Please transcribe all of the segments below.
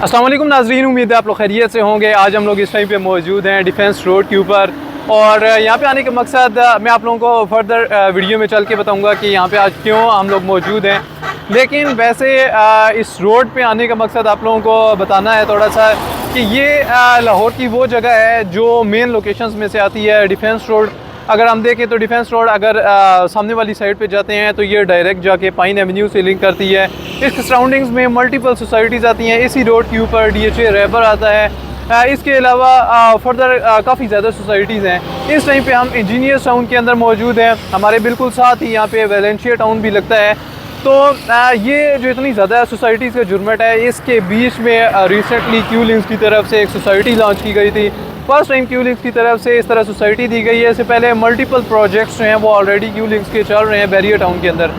अस्सलाम वालेकुम नाज़रीन, उम्मीद है आप लोग खैरियत से होंगे। आज हम लोग इस टाइम पे मौजूद हैं डिफेंस रोड के ऊपर और यहाँ पे आने का मकसद मैं आप लोगों को फर्दर वीडियो में चल के बताऊँगा कि यहाँ पे आज क्यों हम लोग मौजूद हैं। लेकिन वैसे इस रोड पे आने का मकसद आप लोगों को बताना है थोड़ा सा कि ये लाहौर की वो जगह है जो मेन लोकेशंस में से आती है। डिफेंस रोड अगर हम देखें तो डिफेंस रोड अगर सामने वाली साइड पे जाते हैं तो ये डायरेक्ट जाके पाइन एवेन्यू से लिंक करती है। इसके सराउंडिंग्स में मल्टीपल सोसाइटीज़ आती हैं। इसी रोड के ऊपर DHA रैबर आता है। इसके अलावा फर्दर काफ़ी ज़्यादा सोसाइटीज़ हैं। इस टाइम पे हम इंजीनियर्स टाउन के अंदर मौजूद हैं। हमारे बिल्कुल साथ ही यहाँ पे वेलेंशिया टाउन भी लगता है। तो ये जो इतनी ज़्यादा सोसाइटीज़ का जुर्मट है, इसके बीच में रिसेंटली क्यू लिंक्स की तरफ से एक सोसाइटी लॉन्च की गई थी। फर्स्ट टाइम क्यू लिंक्स की तरफ से इस तरह सोसाइटी दी गई है। इससे पहले मल्टीपल प्रोजेक्ट्स जो हैं वो ऑलरेडी क्यू लिंक्स के चल रहे हैं बैरियर टाउन के अंदर।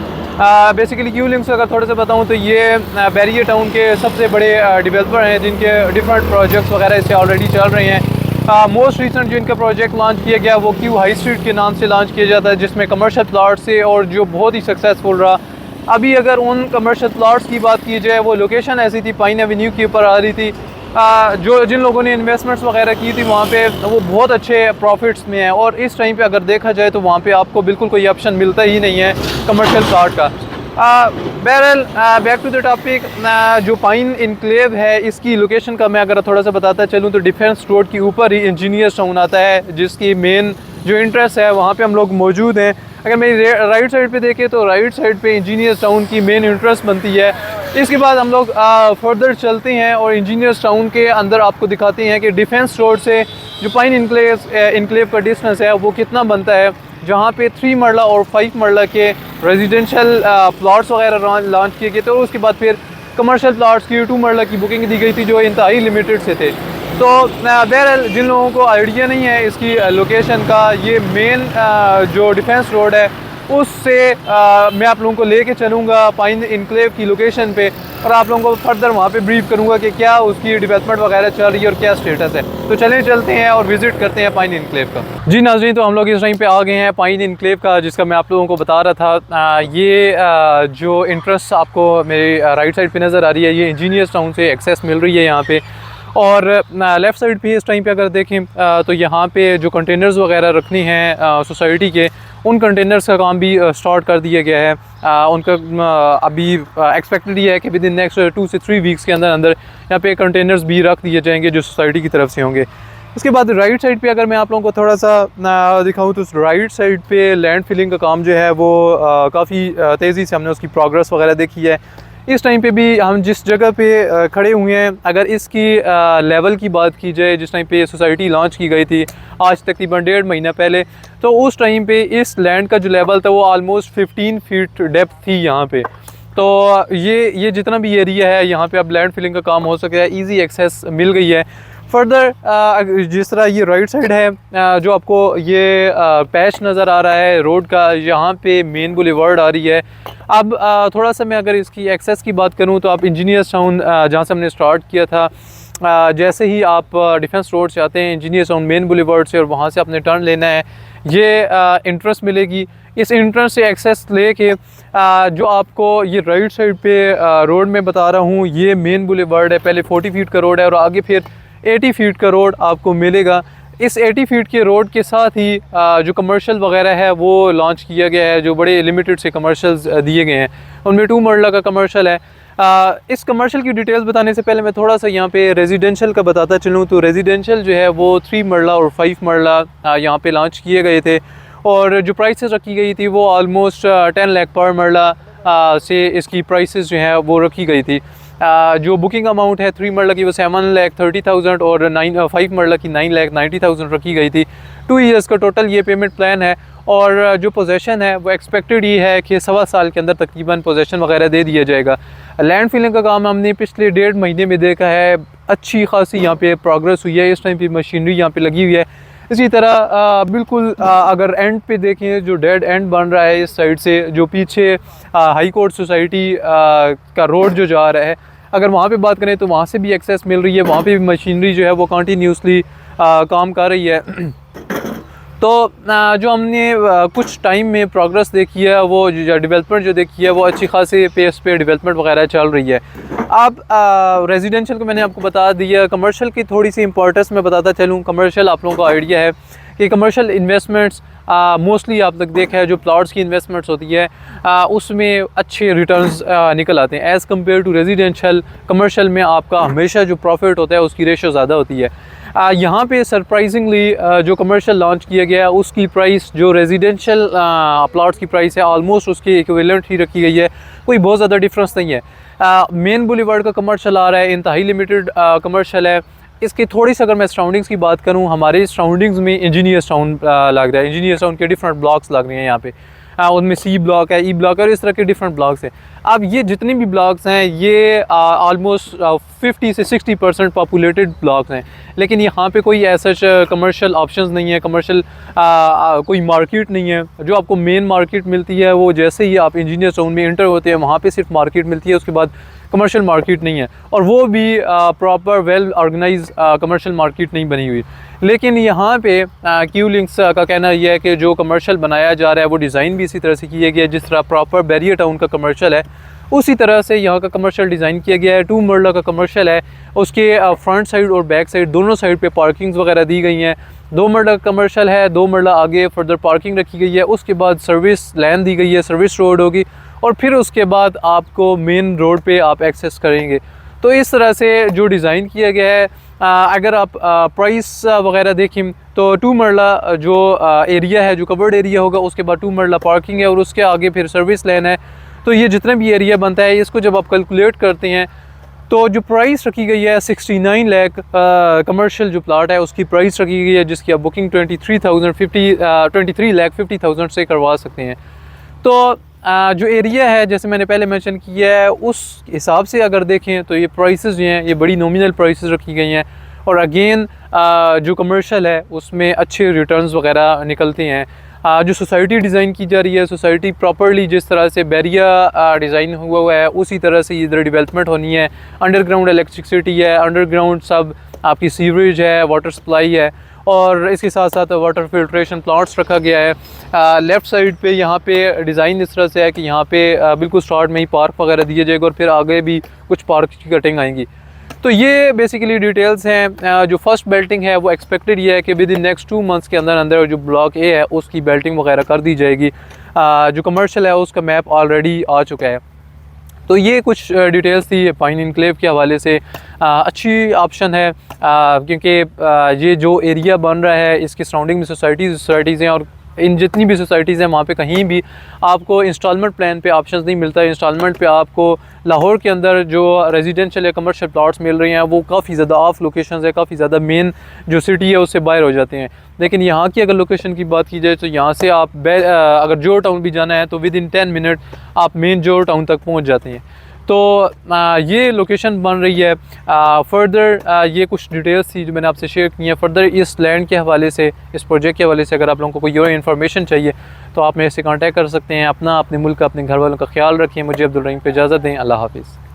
बेसिकली क्यू लिंक्स अगर थोड़ा सा बताऊं तो ये बैरियर टाउन के सबसे बड़े डेवलपर हैं जिनके डिफरेंट प्रोजेक्ट्स वगैरह इससे ऑलरेडी चल रहे हैं। मोस्ट रिसेंट जो इनका प्रोजेक्ट लॉन्च किया गया वो क्यू हाई स्ट्रीट के नाम से लॉन्च किया जाता है, जिसमें कमर्शियल प्लाट से और जो बहुत ही सक्सेसफुल रहा। अभी अगर उन कमर्शियल प्लाट्स की बात की जाए, वो लोकेशन ऐसी थी, पाइन एवेन्यू के ऊपर आ रही थी। जो जिन लोगों ने इन्वेस्टमेंट्स वगैरह की थी वहाँ पे वो बहुत अच्छे प्रॉफिट्स में है। और इस टाइम पे अगर देखा जाए तो वहाँ पे आपको बिल्कुल कोई ऑप्शन मिलता ही नहीं है कमर्शियल प्लाट का। बहरहाल बैक टू द टॉपिक, जो पाइन इनक्लेव है इसकी लोकेशन का मैं अगर थोड़ा सा बताता चलूँ तो डिफेंस रोड के ऊपर ही इंजीनियर्स टाउन आता है, जिसकी मेन जो इंटरेस्ट है वहाँ पे हम लोग मौजूद हैं। अगर मेरी राइट साइड पे देखें तो राइट साइड पे इंजीनियर्स टाउन की मेन इंटरेस्ट बनती है। इसके बाद हम लोग फर्दर चलते हैं और इंजीनियर्स टाउन के अंदर आपको दिखाते हैं कि डिफेंस रोड से जो पाइन इनक्लेव का डिस्टेंस है वो कितना बनता है, जहाँ पे 3 मरला और 5 मरला के रेजिडेंशियल प्लॉट्स वगैरह लॉन्च किए गए थे। और उसके बाद फिर कमर्शियल प्लॉट्स की 2 मरला की बुकिंग दी गई थी जो इंतहाई लिमिटेड से थे। तो बहरहाल जिन लोगों को आइडिया नहीं है इसकी लोकेशन का, ये मेन जो डिफेंस रोड है उससे मैं आप लोगों को लेके चलूँगा पाइन इनक्लेव की लोकेशन पे और आप लोगों को फर्दर वहाँ पे ब्रीफ करूँगा कि क्या उसकी डेवलपमेंट वगैरह चल रही है और क्या स्टेटस है। तो चलते हैं और विज़िट करते हैं पाइन इनक्लेव का। जी नाज़रीन, तो हम लोग इस टाइम पे आ गए हैं पाइन इनक्लेव का, जिसका मैं आप लोगों को बता रहा था। ये जो इंटरेस्ट आपको मेरी राइट साइड पर नज़र आ रही है, ये इंजीनियर्स टाउन से एक्सेस मिल रही है यहाँ पर। और लेफ़्ट साइड पे इस टाइम पे अगर देखें तो यहाँ पे जो कंटेनर्स वगैरह रखनी हैं सोसाइटी के, उन कंटेनर्स का काम भी स्टार्ट कर दिया गया है। उनका अभी एक्सपेक्टेड ये है कि विद इन नेक्स्ट 2 से 3 वीक्स के अंदर यहाँ पे कंटेनर्स भी रख दिए जाएंगे जो सोसाइटी की तरफ से होंगे। उसके बाद राइट साइड पे अगर मैं आप लोगों को थोड़ा सा दिखाऊँ तो राइट साइड पे लैंड फिलिंग का काम जो है वो काफ़ी तेज़ी से हमने उसकी प्रोग्रेस वगैरह देखी है। इस टाइम पे भी हम जिस जगह पे खड़े हुए हैं, अगर इसकी लेवल की बात की जाए, जिस टाइम पे सोसाइटी लॉन्च की गई थी आज तकरीबन 1.5 महीना पहले, तो उस टाइम पे इस लैंड का जो लेवल था वो ऑलमोस्ट 15 फीट डेप्थ थी यहाँ पे। तो ये जितना भी एरिया है यहाँ पे अब लैंड फिलिंग का काम हो सकता है, ईजी एक्सेस मिल गई है। फर्दर जिस तरह ये राइट साइड है, जो आपको ये पैच नज़र आ रहा है रोड का, यहाँ पे मेन बुलेवार्ड आ रही है। अब थोड़ा सा मैं अगर इसकी एक्सेस की बात करूँ तो आप इंजीनियर्स टाउन जहाँ से हमने स्टार्ट किया था, जैसे ही आप डिफेंस रोड से आते हैं इंजीनियर्स टाउन मेन बुलेवार्ड से और वहाँ से आपने टर्न लेना है, ये इंट्रेंस मिलेगी। इस इंट्रेंस से एक्सेस लेके जो आपको ये राइट साइड पे रोड में बता रहा हूँ, ये मेन बुलेवार्ड है। पहले 40 फीट का रोड है और आगे फिर 80 फीट का रोड आपको मिलेगा। इस 80 फीट के रोड के साथ ही जो कमर्शियल वगैरह है वो लॉन्च किया गया है, जो बड़े लिमिटेड से कमर्शियल्स दिए गए हैं। उनमें 2 मरला का कमर्शियल है। इस कमर्शियल की डिटेल्स बताने से पहले मैं थोड़ा सा यहाँ पे रेजिडेंशियल का बताता चलूँ। तो रेजिडेंशियल जो है वो 3 मरला और 5 मरला यहाँ पे लॉन्च किए गए थे और जो प्राइसेस रखी गई थी वो ऑलमोस्ट 10 लाख पर मरला से इसकी प्राइसेस जो है वो रखी गई थी। जो बुकिंग अमाउंट है 3 मरला की वो 7,30,000 और 5 मरला की 9,90,000 रखी गई थी। 2 ईयर्स का टोटल ये पेमेंट प्लान है और जो पोजेशन है वो एक्सपेक्टेड ये है कि 1.25 साल के अंदर तकरीबन पोजेशन वगैरह दे दिया जाएगा। लैंड फिलिंग का काम हमने पिछले 1.5 महीने में देखा है, अच्छी खासी यहाँ पे प्रोग्रेस हुई है। इस टाइम पे मशीनरी यहाँ पे लगी हुई है। इसी तरह बिल्कुल अगर एंड पे देखें, जो डेड एंड बन रहा है इस साइड से, जो पीछे हाई कोर्ट सोसाइटी का रोड जो जा रहा है, अगर वहाँ पे बात करें तो वहाँ से भी एक्सेस मिल रही है। वहाँ पे भी मशीनरी जो है वो कंटिन्यूसली काम कर रही है। तो जो हमने कुछ टाइम में प्रोग्रेस देखी है, वो जो डेवलपमेंट जो देखी है, वो अच्छी खासी पेस पे डेवलपमेंट वगैरह चल रही है। अब रेजिडेंशियल को मैंने आपको बता दिया, कमर्शियल की थोड़ी सी इंपॉर्टेंस मैं बताता चलूँ। कमर्शियल आप लोगों को आइडिया है कि कमर्शियल इन्वेस्टमेंट्स मोस्टली आप लोग देखा है जो प्लॉट्स की इन्वेस्टमेंट्स होती है उसमें अच्छे रिटर्न्स निकल आते हैं as compared to residential. Commercial में आपका हमेशा जो प्रॉफिट होता है उसकी रेशो ज़्यादा होती है। यहाँ पे सरप्राइजिंगली जो कमर्शियल लॉन्च किया गया है उसकी प्राइस जो रेजिडेंशियल प्लॉट्स की प्राइस है ऑलमोस्ट उसके इक्विवेलेंट ही रखी गई है, कोई बहुत ज़्यादा डिफरेंस नहीं है। मेन बुलेवार्ड का कमर्शियल आ रहा है, इंतहाई लिमिटेड कमर्शियल है। इसकी थोड़ी सी अगर मैं सराउंडिंग्स की बात करूं, हमारे सराउंडिंग्स में इंजीनियर्स टाउन लग रहा है। इंजीनियर्स टाउन के डिफरेंट ब्लॉक्स लग रहे हैं यहाँ पे, उनमें सी ब्लॉक है, ई ब्लॉक है और इस तरह के डिफरेंट ब्लॉक्स हैं। अब ये जितने भी ब्लॉक्स हैं ये ऑलमोस्ट 50 से 60% पॉपुलेटेड ब्लॉक्स हैं, लेकिन यहाँ पे कोई ऐसा कमर्शियल ऑप्शंस नहीं है, कमर्शियल कोई मार्केट नहीं है। जो आपको मेन मार्केट मिलती है वो जैसे ही आप इंजीनियर्स टाउन में इंटर होते हैं वहाँ पे सिर्फ मार्केट मिलती है, उसके बाद कमर्शियल मार्केट नहीं है, और वो भी proper well organise commercial market नहीं बनी हुई। लेकिन यहाँ पे क्यू लिंक्स का कहना यह है कि जो कमर्शियल बनाया जा रहा है वो डिज़ाइन भी इसी तरह से किया गया है, जिस तरह प्रॉपर बैरियर टाउन का कमर्शियल है उसी तरह से यहाँ का कमर्शियल डिज़ाइन किया गया है। 2 मरला का कमर्शियल है, उसके फ्रंट साइड और बैक साइड दोनों साइड पे पार्किंग्स वगैरह दी गई हैं। 2 मरला कमर्शियल है, 2 मरला आगे फर्दर पार्किंग रखी गई है, उसके बाद सर्विस लैन दी गई है, सर्विस रोड होगी और फिर उसके बाद आपको मेन रोड पे आप एक्सेस करेंगे। तो इस तरह से जो डिज़ाइन किया गया है, अगर आप प्राइस वगैरह देखें तो 2 मरला जो एरिया है, जो कवर्ड एरिया होगा, उसके बाद 2 मरला पार्किंग है और उसके आगे फिर सर्विस लैन है। तो ये जितना भी एरिया बनता है इसको जब आप कैलकुलेट करते हैं तो जो प्राइस रखी गई है 69 लाख कमर्शियल जो प्लाट है उसकी प्राइस रखी गई है, जिसकी आप बुकिंग 23 लाख 50,000 से करवा सकते हैं। तो जो एरिया है जैसे मैंने पहले मेंशन किया है उस हिसाब से अगर देखें तो ये प्राइसेस जो हैं ये बड़ी नॉमिनल प्राइसेस रखी गई हैं, और अगेन जो कमर्शियल है उसमें अच्छे रिटर्न्स वगैरह निकलते हैं। जो सोसाइटी डिज़ाइन की जा रही है, सोसाइटी प्रॉपर्ली जिस तरह से बैरिया डिज़ाइन हुआ है उसी तरह से इधर डेवलपमेंट होनी है। अंडरग्राउंड इलेक्ट्रिसिटी है, अंडरग्राउंड सब आपकी सीवरेज है, वाटर सप्लाई है, और इसके साथ साथ वाटर फिल्ट्रेशन प्लांट्स रखा गया है। लेफ़्ट साइड पे यहाँ पे डिज़ाइन इस तरह से है कि यहाँ पे बिल्कुल स्टार्ट में ही पार्क वगैरह दिया जाएगा और फिर आगे भी कुछ पार्क की कटिंग आएंगी। तो ये बेसिकली डिटेल्स हैं। जो फर्स्ट बेल्टिंग है वो एक्सपेक्टेड ये है कि विद इन नेक्स्ट 2 मंथ्स के अंदर अंदर जो ब्लॉक ए है उसकी बेल्टिंग वगैरह कर दी जाएगी। जो कमर्शियल है उसका मैप ऑलरेडी आ चुका है। तो ये कुछ डिटेल्स थी पाइन इनक्लेव के हवाले से। अच्छी ऑप्शन है क्योंकि ये जो एरिया बन रहा है इसके सराउंडिंग में सोसाइटीज़ हैं, और इन जितनी भी सोसाइटीज़ हैं वहाँ पे कहीं भी आपको इंस्टॉलमेंट प्लान पे ऑप्शंस नहीं मिलता है। इंस्टॉलमेंट पे आपको लाहौर के अंदर जो रेजिडेंशियल या कमर्शियल प्लॉट्स मिल रही हैं वो काफ़ी ज़्यादा ऑफ लोकेशंस है, काफ़ी ज़्यादा मेन जो सिटी है उससे बाहर हो जाते हैं। लेकिन यहाँ की अगर लोकेशन की बात की जाए तो यहाँ से आप अगर जोर टाउन भी जाना है तो विद इन 10 मिनट आप मेन जोर टाउन तक पहुँच जाते हैं। तो ये लोकेशन बन रही है। फर्दर ये कुछ डिटेल्स थी जो मैंने आपसे शेयर की हैं। फर्दर इस लैंड के हवाले से, इस प्रोजेक्ट के हवाले से अगर आप लोगों को कोई और इन्फॉर्मेशन चाहिए तो आप मेरे से कांटेक्ट कर सकते हैं। अपने मुल्क का, अपने घर वालों का ख्याल रखें। मुझे अब्दुल रहीम पे इजाज़त दें। अल्लाह हाफ़िज़।